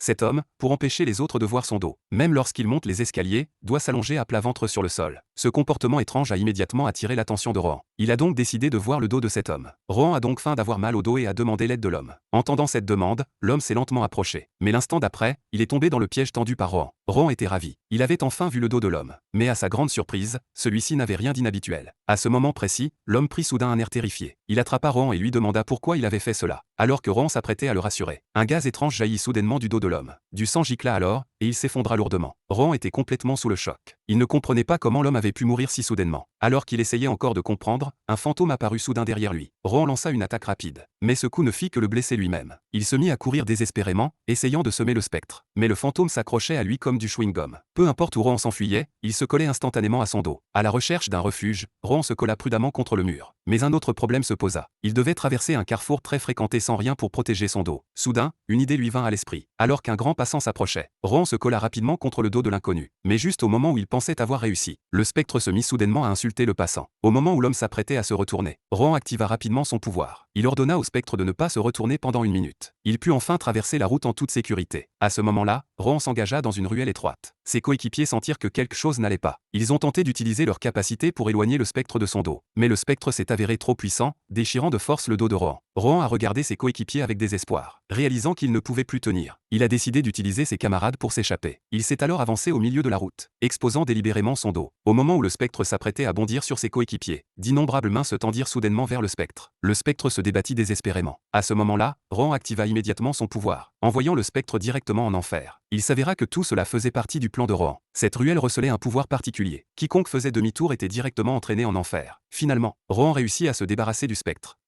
Cet homme, pour empêcher les autres de voir son dos, même lorsqu'il monte les escaliers, doit s'allonger à plat ventre sur le sol. Ce comportement étrange a immédiatement attiré l'attention de Rohan. Il a donc décidé de voir le dos de cet homme. Rohan a donc faim d'avoir mal au dos et a demandé l'aide de l'homme. Entendant cette demande, l'homme s'est lentement approché. Mais l'instant d'après, il est tombé dans le piège tendu par Rohan. Rohan était ravi. Il avait enfin vu le dos de l'homme. Mais à sa grande surprise, celui-ci n'avait rien d'inhabituel. À ce moment précis, l'homme prit soudain un air terrifié. Il attrapa Rohan et lui demanda pourquoi il avait fait cela. Alors que Rohan s'apprêtait à le rassurer, un gaz étrange jaillit soudainement du dos de l'homme. Du sang gicla alors, et il s'effondra lourdement. Rohan était complètement sous le choc. Il ne comprenait pas comment l'homme avait pu mourir si soudainement. Alors qu'il essayait encore de comprendre, un fantôme apparut soudain derrière lui. Rohan lança une attaque rapide. Mais ce coup ne fit que le blesser lui-même. Il se mit à courir désespérément, essayant de semer le spectre. Mais le fantôme s'accrochait à lui comme du chewing-gum. Peu importe où Rohan s'enfuyait, il se collait instantanément à son dos. À la recherche d'un refuge, Rohan se colla prudemment contre le mur. Mais un autre problème se posa. Il devait traverser un carrefour très fréquenté sans rien pour protéger son dos. Soudain, une idée lui vint à l'esprit. Alors qu'un grand passant s'approchait, Rohan se colla rapidement contre le dos de l'inconnu. Mais juste au moment où il pensait avoir réussi, le spectre se mit soudainement à insulter le passant. Au moment où l'homme s'apprêtait à se retourner, Rohan activa rapidement son pouvoir. Il ordonna au spectre de ne pas se retourner pendant une minute. Il put enfin traverser la route en toute sécurité. À ce moment-là, Rohan s'engagea dans une ruelle étroite. Ses coéquipiers sentirent que quelque chose n'allait pas. Ils ont tenté d'utiliser leur capacité pour éloigner le spectre de son dos. Mais le spectre s'est avéré trop puissant, déchirant de force le dos de Rohan. Rohan a regardé ses coéquipiers avec désespoir. Réalisant qu'il ne pouvait plus tenir, il a décidé d'utiliser ses camarades pour s'échapper. Il s'est alors avancé au milieu de la route, exposant délibérément son dos. Au moment où le spectre s'apprêtait à bondir sur ses coéquipiers, d'innombrables mains se tendirent soudainement vers le spectre. Le spectre se débattit désespérément. À ce moment-là, Rohan activa immédiatement son pouvoir, envoyant le spectre directement en enfer. Il s'avéra que tout cela faisait partie du plan de Rohan. Cette ruelle recelait un pouvoir particulier. Quiconque faisait demi-tour était directement entraîné en enfer. Finalement, Rohan réussit à se débarrasser du spectre.